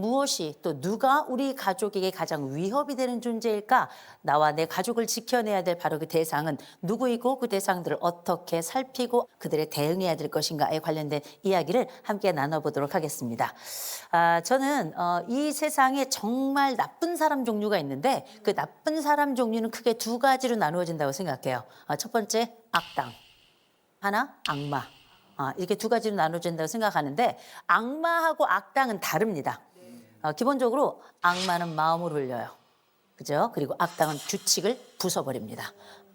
무엇이 또 누가 우리 가족에게 가장 위협이 되는 존재일까? 나와 내 가족을 지켜내야 될 바로 그 대상은 누구이고 그 대상들을 어떻게 살피고 그들에 대응해야 될 것인가에 관련된 이야기를 함께 나눠보도록 하겠습니다. 저는 이 세상에 정말 나쁜 사람 종류가 있는데 그 나쁜 사람 종류는 크게 두 가지로 나누어진다고 생각해요. 첫 번째 악당, 하나 악마. 이렇게 두 가지로 나눠진다고 생각하는데 악마하고 악당은 다릅니다. 기본적으로 악마는 마음을 울려요. 그죠? 그리고 악당은 규칙을 부숴버립니다.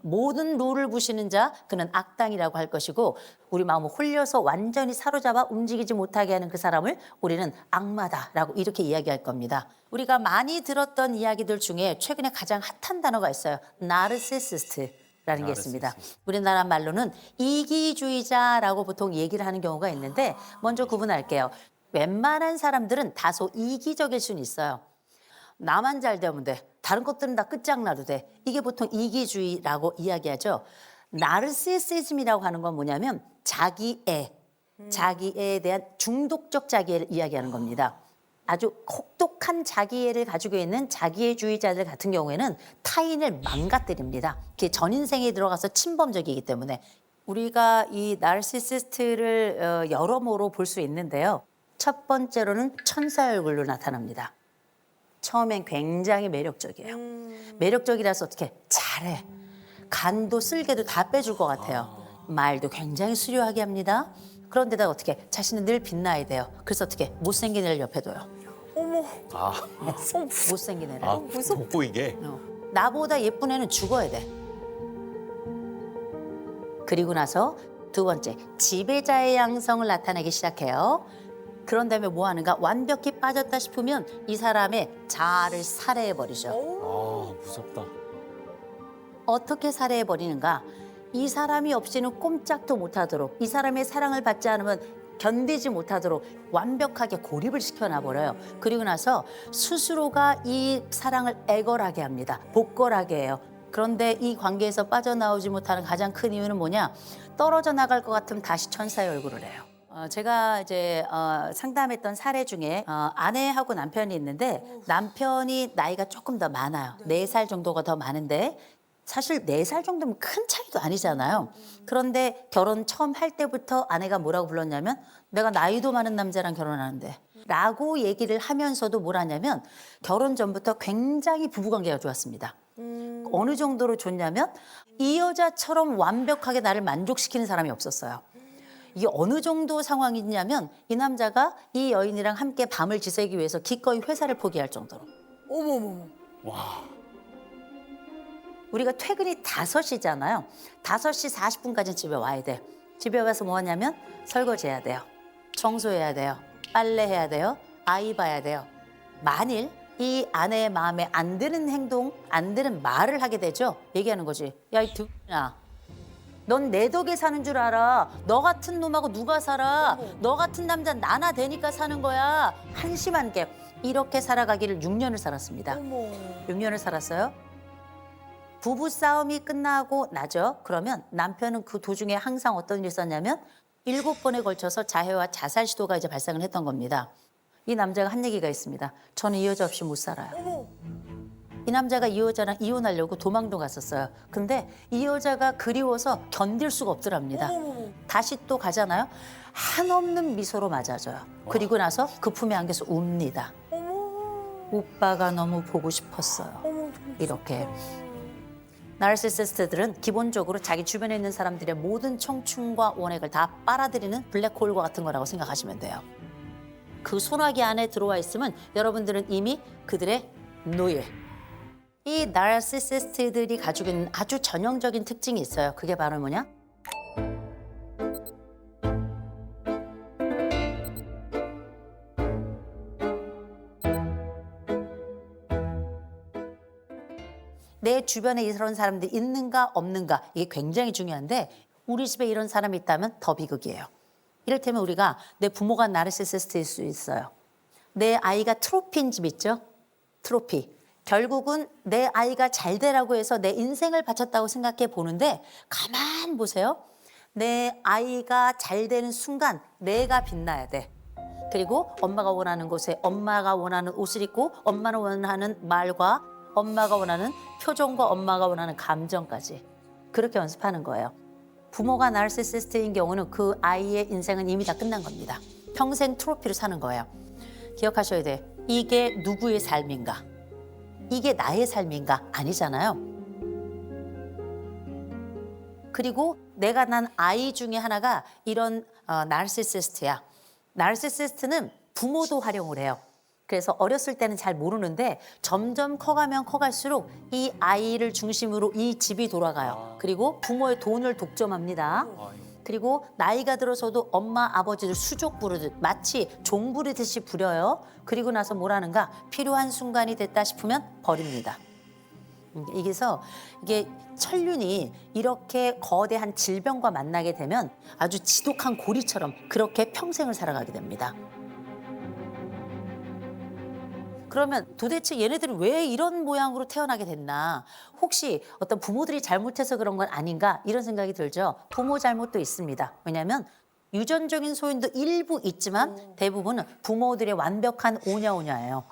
모든 룰을 부시는 자, 그는 악당이라고 할 것이고 우리 마음을 홀려서 완전히 사로잡아 움직이지 못하게 하는 그 사람을 우리는 악마다라고 이렇게 이야기할 겁니다. 우리가 많이 들었던 이야기들 중에 최근에 가장 핫한 단어가 있어요. 나르시시스트. 라는 게 있습니다. 우리나라 말로는 이기주의자라고 보통 얘기를 하는 경우가 있는데 먼저 구분할게요. 웬만한 사람들은 다소 이기적일 수는 있어요. 나만 잘 되면 돼. 다른 것들은 다 끝장나도 돼. 이게 보통 이기주의라고 이야기하죠. 나르시시즘이라고 하는 건 뭐냐면 자기애에 대한 중독적 자기애를 이야기하는 겁니다. 아주 혹독한 자기애를 가지고 있는 자기애주의자들 같은 경우에는 타인을 망가뜨립니다. 그게 전 인생에 들어가서 침범적이기 때문에 우리가 이 나르시시스트를 여러모로 볼 수 있는데요. 첫 번째로는 천사 얼굴로 나타납니다. 처음엔 굉장히 매력적이에요. 매력적이라서 어떻게 잘해. 간도 쓸개도 다 빼줄 것 같아요. 말도 굉장히 수려하게 합니다. 그런데다 어떻게 자신은 늘 빛나야 돼요. 그래서 어떻게 못생긴 애를 옆에 둬요. 어머. 못생긴 애를. 돋보이게. 나보다 예쁜 애는 죽어야 돼. 그리고 나서 두 번째, 지배자의 양성을 나타내기 시작해요. 그런 다음에 뭐 하는가? 완벽히 빠졌다 싶으면 이 사람의 자아를 살해해버리죠. 무섭다. 어떻게 살해해버리는가? 이 사람이 없이는 꼼짝도 못하도록, 이 사람의 사랑을 받지 않으면 견디지 못하도록 완벽하게 고립을 시켜놔버려요. 그리고 나서 스스로가 이 사랑을 애걸하게 합니다. 복걸하게 해요. 그런데 이 관계에서 빠져나오지 못하는 가장 큰 이유는 뭐냐? 떨어져 나갈 것 같으면 다시 천사의 얼굴을 해요. 제가 이제 상담했던 사례 중에 아내하고 남편이 있는데 남편이 나이가 조금 더 많아요. 4살 정도가 더 많은데 사실 4살 정도면 큰 차이도 아니잖아요. 그런데 결혼 처음 할 때부터 아내가 뭐라고 불렀냐면 내가 나이도 많은 남자랑 결혼하는데 라고 얘기를 하면서도 뭘 하냐면 결혼 전부터 굉장히 부부관계가 좋았습니다. 어느 정도로 좋냐면 이 여자처럼 완벽하게 나를 만족시키는 사람이 없었어요. 이게 어느 정도 상황이냐면 이 남자가 이 여인이랑 함께 밤을 지새기 위해서 기꺼이 회사를 포기할 정도로. 어머머머. 우리가 퇴근이 5시잖아요. 5시 40분까지는 집에 와야 돼. 집에 와서 뭐 하냐면 설거지해야 돼요. 청소해야 돼요. 빨래해야 돼요. 아이 봐야 돼요. 만일 이 아내의 마음에 안 드는 행동, 안 드는 말을 하게 되죠. 얘기하는 거지. 야, 이 X야. 넌 내 덕에 사는 줄 알아. 너 같은 놈하고 누가 살아. 너 같은 남자 나나 되니까 사는 거야. 한심한 게. 이렇게 살아가기를 6년을 살았습니다. 어머. 6년을 살았어요. 부부 싸움이 끝나고 나죠. 그러면 남편은 그 도중에 항상 어떤 일이 있었냐면 7번에 걸쳐서 자해와 자살 시도가 이제 발생을 했던 겁니다. 이 남자가 한 얘기가 있습니다. 저는 이 여자 없이 못 살아요. 어머. 이 남자가 이 여자랑 이혼하려고 도망도 갔었어요. 근데 이 여자가 그리워서 견딜 수가 없더랍니다. 어머머머. 다시 또 가잖아요. 한없는 미소로 맞아줘요. 그리고 나서 그 품에 안겨서 웁니다. 어머. 오빠가 너무 보고 싶었어요. 어머. 이렇게. 나르시시스트들은 기본적으로 자기 주변에 있는 사람들의 모든 청춘과 원액을 다 빨아들이는 블랙홀과 같은 거라고 생각하시면 돼요. 그 소나기 안에 들어와 있으면 여러분들은 이미 그들의 노예. 이 나르시시스트들이 가지고 있는 아주 전형적인 특징이 있어요. 그게 바로 뭐냐? 내 주변에 이런 사람들이 있는가 없는가 이게 굉장히 중요한데 우리 집에 이런 사람이 있다면 더 비극이에요. 이를테면 우리가 내 부모가 나르시시스트일 수 있어요. 내 아이가 트로피인 집 있죠? 트로피. 결국은 내 아이가 잘 되라고 해서 내 인생을 바쳤다고 생각해 보는데 가만 보세요. 내 아이가 잘 되는 순간 내가 빛나야 돼. 그리고 엄마가 원하는 곳에 엄마가 원하는 옷을 입고 엄마가 원하는 말과 엄마가 원하는 표정과 엄마가 원하는 감정까지 그렇게 연습하는 거예요. 부모가 나르시시스트인 경우는 그 아이의 인생은 이미 다 끝난 겁니다. 평생 트로피로 사는 거예요. 기억하셔야 돼. 이게 누구의 삶인가? 이게 나의 삶인가? 아니잖아요. 그리고 내가 난 아이 중에 하나가 이런 나르시시스트야. 나르시시스트는 부모도 활용을 해요. 그래서 어렸을 때는 잘 모르는데 점점 커가면 커갈수록 이 아이를 중심으로 이 집이 돌아가요. 그리고 부모의 돈을 독점합니다. 그리고 나이가 들어서도 엄마, 아버지를 수족 부르듯 마치 종 부르듯이 부려요. 그리고 나서 뭘 하는가? 필요한 순간이 됐다 싶으면 버립니다. 이게 천륜이 이렇게 거대한 질병과 만나게 되면 아주 지독한 고리처럼 그렇게 평생을 살아가게 됩니다. 그러면 도대체 얘네들은 왜 이런 모양으로 태어나게 됐나? 혹시 어떤 부모들이 잘못해서 그런 건 아닌가? 이런 생각이 들죠. 부모 잘못도 있습니다. 왜냐하면 유전적인 소인도 일부 있지만 대부분은 부모들의 완벽한 오냐오냐예요.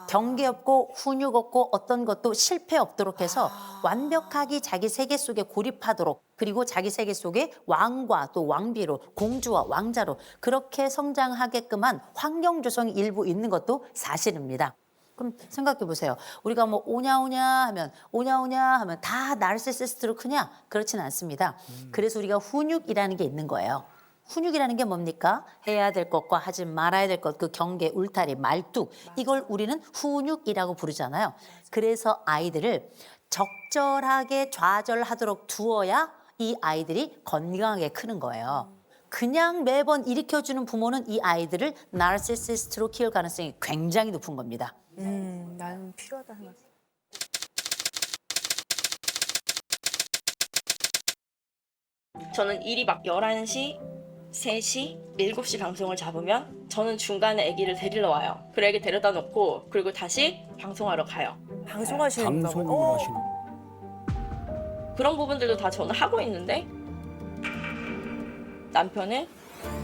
경계 없고 훈육 없고 어떤 것도 실패 없도록 해서 완벽하게 자기 세계 속에 고립하도록 그리고 자기 세계 속에 왕과 또 왕비로 공주와 왕자로 그렇게 성장하게끔 한 환경 조성이 일부 있는 것도 사실입니다. 그럼 생각해 보세요. 우리가 뭐 오냐오냐 하면 다 나르시시스트로 크냐? 그렇지는 않습니다. 그래서 우리가 훈육이라는 게 있는 거예요. 훈육이라는 게 뭡니까? 해야 될 것과 하지 말아야 될 것, 그 경계, 울타리, 말뚝 이걸 우리는 훈육이라고 부르잖아요. 그래서 아이들을 적절하게 좌절하도록 두어야 이 아이들이 건강하게 크는 거예요. 그냥 매번 일으켜주는 부모는 이 아이들을 나르시시스트로 키울 가능성이 굉장히 높은 겁니다. 나는 필요하다 생각. 저는 일이 막 11시, 3시, 7시 방송을 잡으면 저는 중간에 아기를 데리러 와요. 그리고 아기 데려다 놓고 그리고 다시 방송하러 가요. 방송하시는가 봐요. 방송을 하시는. 그런 부분들도 다 저는 하고 있는데 남편은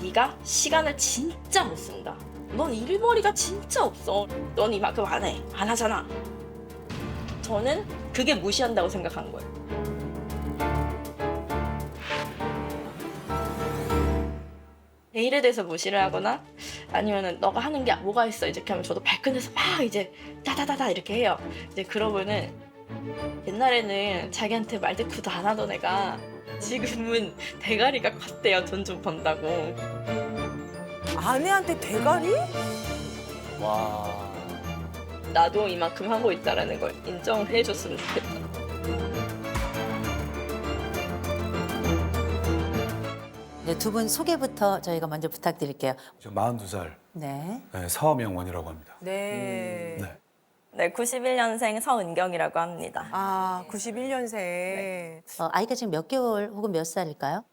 네가 시간을 진짜 못 쓴다. 넌 일머리가 진짜 없어. 넌 이만큼 안 해. 안 하잖아. 저는 그게 무시한다고 생각한 거예요. 내 일에 대해서 무시를 하거나 아니면은 너가 하는 게 뭐가 있어 이렇게 하면 저도 발끈해서 막 이제 따다다다 이렇게 해요. 이제 그러면은 옛날에는 자기한테 말대꾸도 안 하던 애가 지금은 대가리가 컸대요. 돈 좀 번다고. 아내한테 대가리? 와. 나도 이만큼 하고 있다라는 걸 인정을 해줬으면 좋겠다. 네, 두 분 소개부터 저희가 먼저 부탁드릴게요. 저 42살 네. 서명원이라고 합니다. 네. 네. 네, 91년생 서은경이라고 합니다. 아, 91년생. 아이가 지금 몇 개월 혹은 몇 살일까요?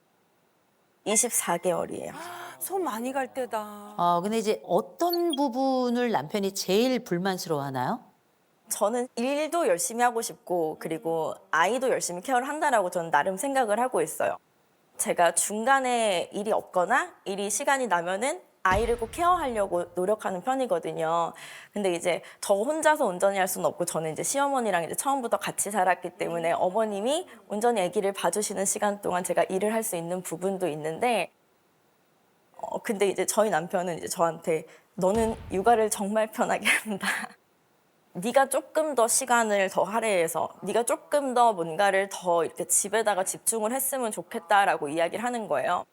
24개월이에요. 손 많이 갈 때다. 근데 이제 어떤 부분을 남편이 제일 불만스러워하나요? 저는 일도 열심히 하고 싶고 그리고 아이도 열심히 케어를 한다라고 저는 나름 생각을 하고 있어요. 제가 중간에 일이 없거나 일이 시간이 나면은 아이를 꼭 케어하려고 노력하는 편이거든요. 근데 이제 저 혼자서 온전히 할 수는 없고 저는 이제 시어머니랑 이제 처음부터 같이 살았기 때문에 어머님이 온전히 아기를 봐주시는 시간 동안 제가 일을 할 수 있는 부분도 있는데 근데 이제 저희 남편은 이제 저한테 너는 육아를 정말 편하게 한다. 네가 조금 더 시간을 더 할애해서 네가 조금 더 뭔가를 더 이렇게 집에다가 집중을 했으면 좋겠다라고 이야기를 하는 거예요.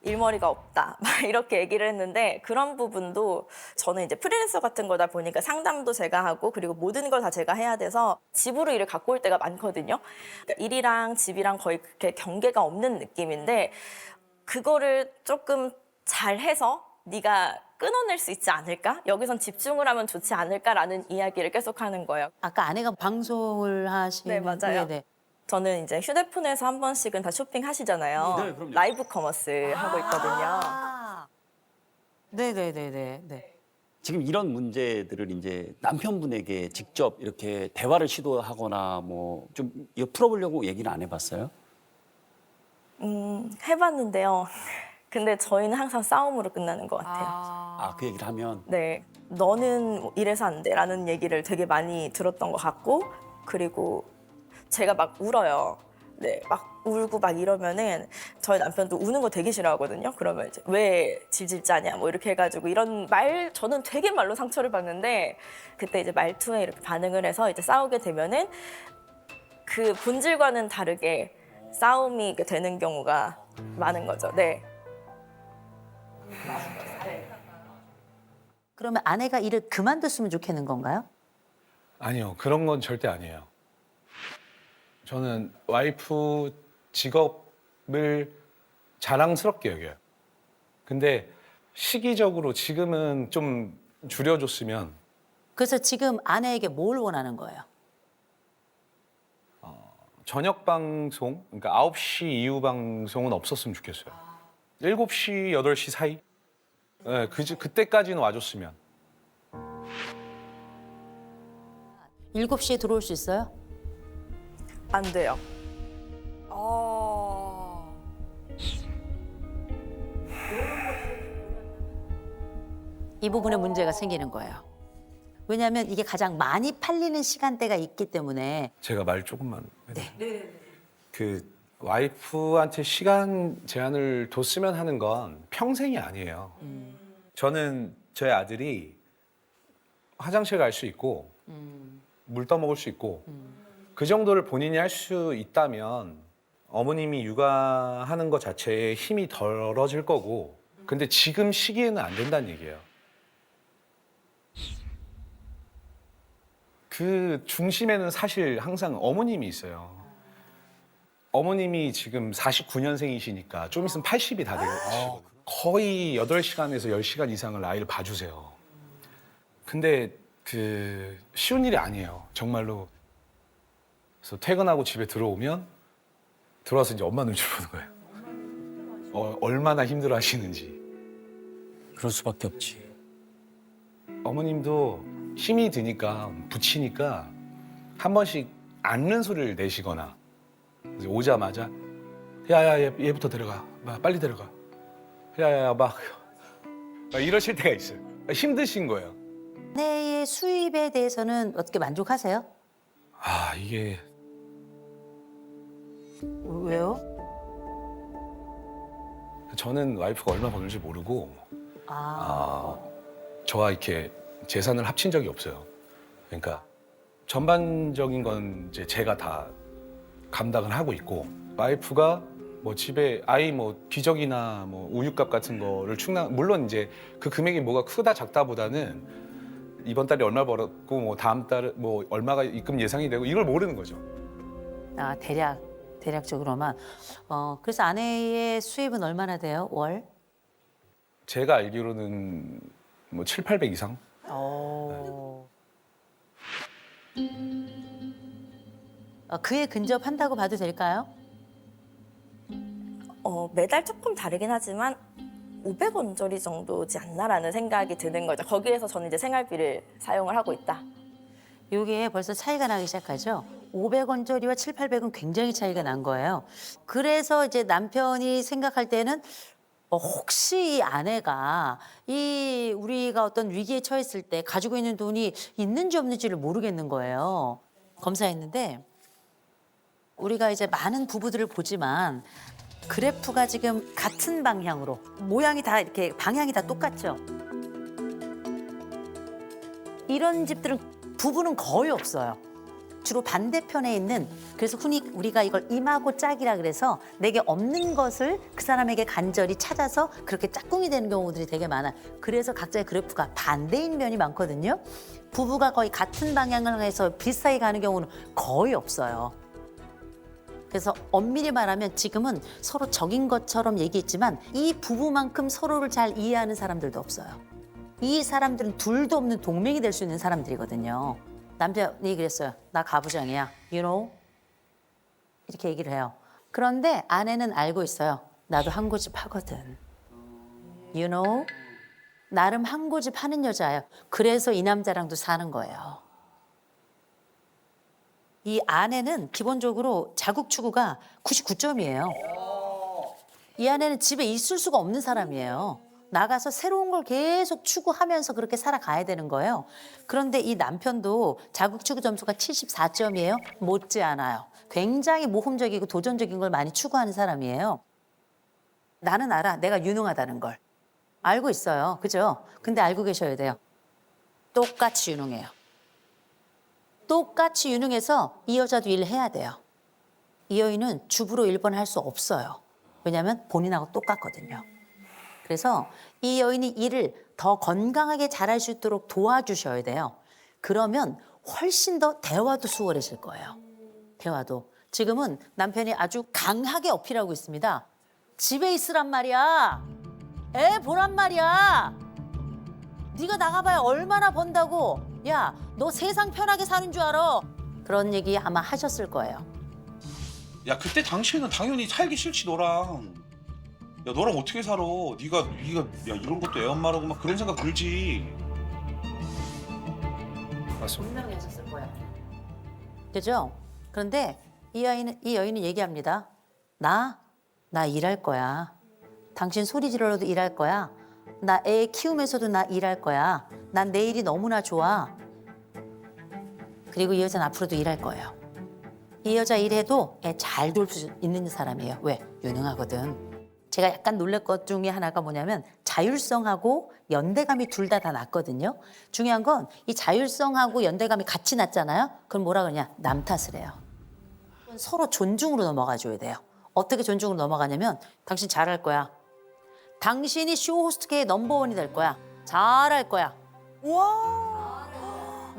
일머리가 없다 막 이렇게 얘기를 했는데 그런 부분도 저는 이제 프리랜서 같은 거다 보니까 상담도 제가 하고 그리고 모든 걸 다 제가 해야 돼서 집으로 일을 갖고 올 때가 많거든요. 그러니까 일이랑 집이랑 거의 그렇게 경계가 없는 느낌인데 그거를 조금 잘해서 네가 끊어낼 수 있지 않을까? 여기선 집중을 하면 좋지 않을까라는 이야기를 계속 하는 거예요. 아까 아내가 방송을 하시는 네, 맞아요. 네네. 저는 이제 휴대폰에서 한 번씩은 다 쇼핑하시잖아요. 네, 그럼요. 라이브 커머스 하고 있거든요. 네네네네. 네. 지금 이런 문제들을 이제 남편분에게 직접 이렇게 대화를 시도하거나 뭐 좀 풀어보려고 얘기는 안 해봤어요? 해봤는데요. 근데 저희는 항상 싸움으로 끝나는 것 같아요. 아, 그 얘기를 하면 네, 너는 뭐 이래서 안 돼라는 얘기를 되게 많이 들었던 것 같고, 그리고 제가 막 울어요. 네, 막 울고 막 이러면은 저희 남편도 우는 거 되게 싫어하거든요. 그러면 이제 왜 질질 짜냐 뭐 이렇게 해가지고 이런 말 저는 되게 말로 상처를 받는데 그때 이제 말투에 이렇게 반응을 해서 이제 싸우게 되면은 그 본질과는 다르게 싸움이 되는 경우가 많은 거죠. 네. 그러면 아내가 일을 그만뒀으면 좋겠는 건가요? 아니요, 그런 건 절대 아니에요. 저는 와이프 직업을 자랑스럽게 여겨요. 근데 시기적으로 지금은 좀 줄여줬으면. 그래서 지금 아내에게 뭘 원하는 거예요? 저녁 방송, 그러니까 9시 이후 방송은 없었으면 좋겠어요. 7시, 8시 사이? 네, 그때까지는 와줬으면. 7시에 들어올 수 있어요? 안 돼요. 이 부분에 문제가 생기는 거예요. 왜냐하면 이게 가장 많이 팔리는 시간대가 있기 때문에. 제가 말 조금만. 네. 그 와이프한테 시간 제한을 뒀으면 하는 건 평생이 아니에요. 저는 저희 아들이 화장실 갈 수 있고 물 떠먹을 수 있고 그 정도를 본인이 할 수 있다면 어머님이 육아하는 것 자체에 힘이 덜어질 거고, 근데 지금 시기에는 안 된다는 얘기예요. 그 중심에는 사실 항상 어머님이 있어요. 어머님이 지금 49년생이시니까 좀 있으면 80이 다 되고 거의 8시간에서 10시간 이상을 아이를 봐주세요. 근데 그 쉬운 일이 아니에요, 정말로. 그래서 퇴근하고 집에 들어오면 들어와서 이제 엄마 눈치 보는 거예요. 얼마나 힘들어 하시는지. 그럴 수밖에 없지. 어머님도 힘이 드니까 붙이니까 한 번씩 앓는 소리를 내시거나 이제 오자마자 야야 얘부터 데려가, 빨리 데려가, 야야야 막 이러실 때가 있어요. 힘드신 거예요. 아내의 수입에 대해서는 어떻게 만족하세요? 아, 이게 왜요? 저는 와이프가 얼마 버는지 모르고 아, 저와 이렇게 재산을 합친 적이 없어요. 그러니까 전반적인 건 이제 제가 다 감당을 하고 있고, 와이프가 뭐 집에 아이 뭐 기저귀나 뭐 우유값 같은 거를 물론 이제 그 금액이 뭐가 크다 작다보다는 이번 달에 얼마 벌었고 뭐 다음 달에 뭐 얼마가 입금 예상이 되고 이걸 모르는 거죠. 아 대략적으로만. 그래서 아내의 수입은 얼마나 돼요, 월? 제가 알기로는 뭐 700, 800 이상? 그에 근접한다고 봐도 될까요? 매달 조금 다르긴 하지만 500원짜리 정도지 않나라는 생각이 드는 거죠. 거기에서 저는 이제 생활비를 사용을 하고 있다. 이게 벌써 차이가 나기 시작하죠. 500원짜리와 7, 800은 굉장히 차이가 난 거예요. 그래서 이제 남편이 생각할 때는 혹시 이 아내가 우리가 어떤 위기에 처했을 때 가지고 있는 돈이 있는지 없는지를 모르겠는 거예요. 검사했는데 우리가 이제 많은 부부들을 보지만 그래프가 지금 같은 방향으로 모양이 다 이렇게 방향이 다 똑같죠. 이런 집들은 부부는 거의 없어요. 주로 반대편에 있는, 그래서 흔히 우리가 이걸 임하고 짝이라 그래서 내게 없는 것을 그 사람에게 간절히 찾아서 그렇게 짝꿍이 되는 경우들이 되게 많아요. 그래서 각자의 그래프가 반대인 면이 많거든요. 부부가 거의 같은 방향을 해서 비슷하게 가는 경우는 거의 없어요. 그래서 엄밀히 말하면 지금은 서로 적인 것처럼 얘기했지만 이 부부만큼 서로를 잘 이해하는 사람들도 없어요. 이 사람들은 둘도 없는 동맹이 될 수 있는 사람들이거든요. 남편이 그랬어요. 나 가부장이야. You know? 이렇게 얘기를 해요. 그런데 아내는 알고 있어요. 나도 한 고집 하거든. You know? 나름 한 고집 하는 여자예요. 그래서 이 남자랑도 사는 거예요. 이 아내는 기본적으로 자국 추구가 99점이에요. 이 아내는 집에 있을 수가 없는 사람이에요. 나가서 새로운 걸 계속 추구하면서 그렇게 살아가야 되는 거예요. 그런데 이 남편도 자국 추구 점수가 74점이에요. 못지않아요. 굉장히 모험적이고 도전적인 걸 많이 추구하는 사람이에요. 나는 알아. 내가 유능하다는 걸. 알고 있어요. 그죠? 근데 알고 계셔야 돼요. 똑같이 유능해요. 똑같이 유능해서 이 여자도 일을 해야 돼요. 이 여인은 주부로 1번 할 수 없어요. 왜냐하면 본인하고 똑같거든요. 그래서 이 여인이 일을 더 건강하게 잘할 수 있도록 도와주셔야 돼요. 그러면 훨씬 더 대화도 수월해질 거예요. 대화도. 지금은 남편이 아주 강하게 어필하고 있습니다. 집에 있으란 말이야. 애 보란 말이야. 네가 나가봐야 얼마나 번다고. 야, 너 세상 편하게 사는 줄 알아. 그런 얘기 아마 하셨을 거예요. 야 그때 당시에는 당연히 살기 싫지 너랑. 야 너랑 어떻게 살아? 네가 야 이런 것도 애 엄마라고 막 그런 생각 들지. 맞습니다. 분명히 하셨을 거예요. 그죠? 그런데 이 여인은 얘기합니다. 나 일할 거야. 당신 소리 지르러도 일할 거야. 나 애 키우면서도 나 일할 거야. 난 내일이 너무나 좋아. 그리고 이 여자는 앞으로도 일할 거예요. 이 여자 일해도 애 잘 돌볼 수 있는 사람이에요. 왜? 유능하거든. 제가 약간 놀랄 것 중에 하나가 뭐냐면 자율성하고 연대감이 둘 다 낮거든요. 중요한 건 이 자율성하고 연대감이 같이 낮잖아요. 그럼 뭐라 그러냐? 남 탓을 해요. 서로 존중으로 넘어가 줘야 돼요. 어떻게 존중으로 넘어가냐면 당신 잘할 거야. 당신이 쇼호스트계의 넘버원이 될 거야. 잘할 거야. 와.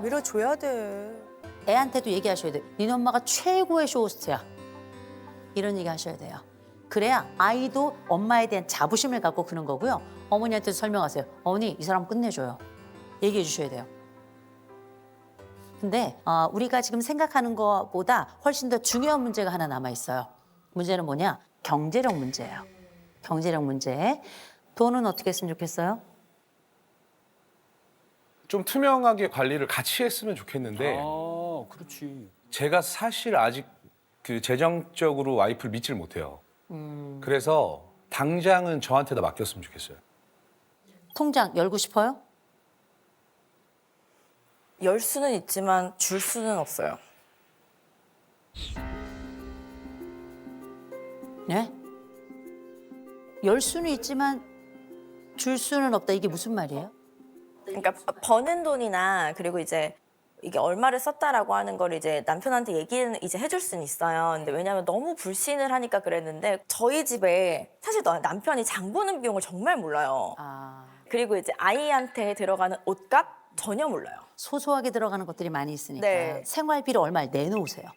밀어줘야 돼. 애한테도 얘기하셔야 돼요. 니네 엄마가 최고의 쇼호스트야. 이런 얘기 하셔야 돼요. 그래야 아이도 엄마에 대한 자부심을 갖고 크는 거고요. 어머니한테도 설명하세요. 어머니, 이 사람 끝내줘요. 얘기해 주셔야 돼요. 근데 우리가 지금 생각하는 것보다 훨씬 더 중요한 문제가 하나 남아 있어요. 문제는 뭐냐? 경제력 문제예요. 경제력 문제. 돈은 어떻게 했으면 좋겠어요? 좀 투명하게 관리를 같이 했으면 좋겠는데 아, 그렇지. 제가 사실 아직 그 재정적으로 와이프를 믿질 못해요. 그래서 당장은 저한테다 맡겼으면 좋겠어요. 통장 열고 싶어요? 열 수는 있지만 줄 수는 없어요. 네? 열 수는 있지만 줄 수는 없다. 이게 무슨 말이에요? 그러니까 버는 돈이나 그리고 이제 이게 얼마를 썼다라고 하는 걸 이제 남편한테 얘기는 이제 해줄 수는 있어요. 근데 왜냐면 너무 불신을 하니까 그랬는데 저희 집에 사실 남편이 장 보는 비용을 정말 몰라요. 그리고 이제 아이한테 들어가는 옷값 전혀 몰라요. 소소하게 들어가는 것들이 많이 있으니까 네. 생활비를 얼마를 내놓으세요.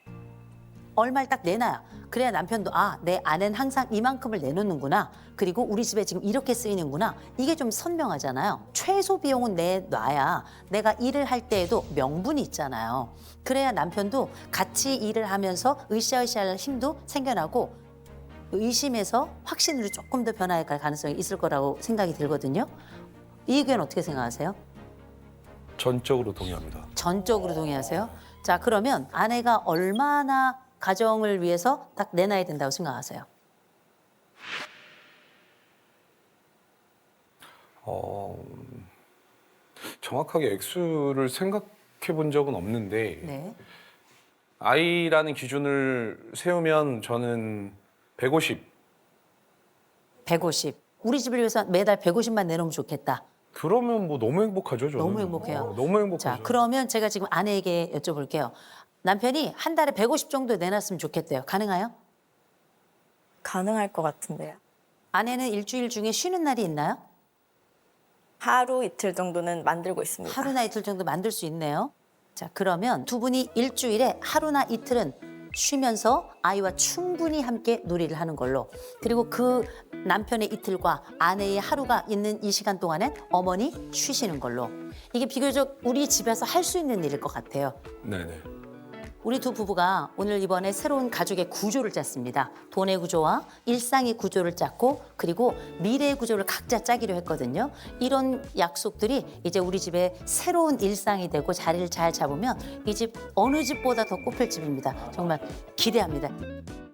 얼마를 딱 내놔요. 그래야 남편도 내 아내는 항상 이만큼을 내놓는구나. 그리고 우리 집에 지금 이렇게 쓰이는구나. 이게 좀 선명하잖아요. 최소 비용은 내놔야 내가 일을 할 때에도 명분이 있잖아요. 그래야 남편도 같이 일을 하면서 으쌰으쌰할 힘도 생겨나고 의심에서 확신으로 조금 더 변화할 가능성이 있을 거라고 생각이 들거든요. 이 의견 어떻게 생각하세요? 전적으로 동의합니다. 전적으로 동의하세요? 자, 그러면 아내가 얼마나 가정을 위해서 딱 내놔야 된다고 생각하세요? 정확하게 액수를 생각해 본 적은 없는데 네. 아이라는 기준을 세우면 저는 150. 150. 우리 집을 위해서 매달 150만 내놓으면 좋겠다. 그러면 뭐 너무 행복하죠, 저는. 너무 행복해요. 너무 행복하죠. 자, 그러면 제가 지금 아내에게 여쭤볼게요. 남편이 한 달에 150 정도 내놨으면 좋겠대요. 가능해요? 가능할 것 같은데요. 아내는 일주일 중에 쉬는 날이 있나요? 하루 이틀 정도는 만들고 있습니다. 하루나 이틀 정도 만들 수 있네요. 자, 그러면 두 분이 일주일에 하루나 이틀은 쉬면서 아이와 충분히 함께 놀이를 하는 걸로. 그리고 그 남편의 이틀과 아내의 하루가 있는 이 시간 동안엔 어머니 쉬시는 걸로. 이게 비교적 우리 집에서 할 수 있는 일일 것 같아요. 네네. 우리 두 부부가 오늘 이번에 새로운 가족의 구조를 짰습니다. 돈의 구조와 일상의 구조를 짰고 그리고 미래의 구조를 각자 짜기로 했거든요. 이런 약속들이 이제 우리 집의 새로운 일상이 되고 자리를 잘 잡으면 이 집 어느 집보다 더 꽃필 집입니다. 정말 기대합니다.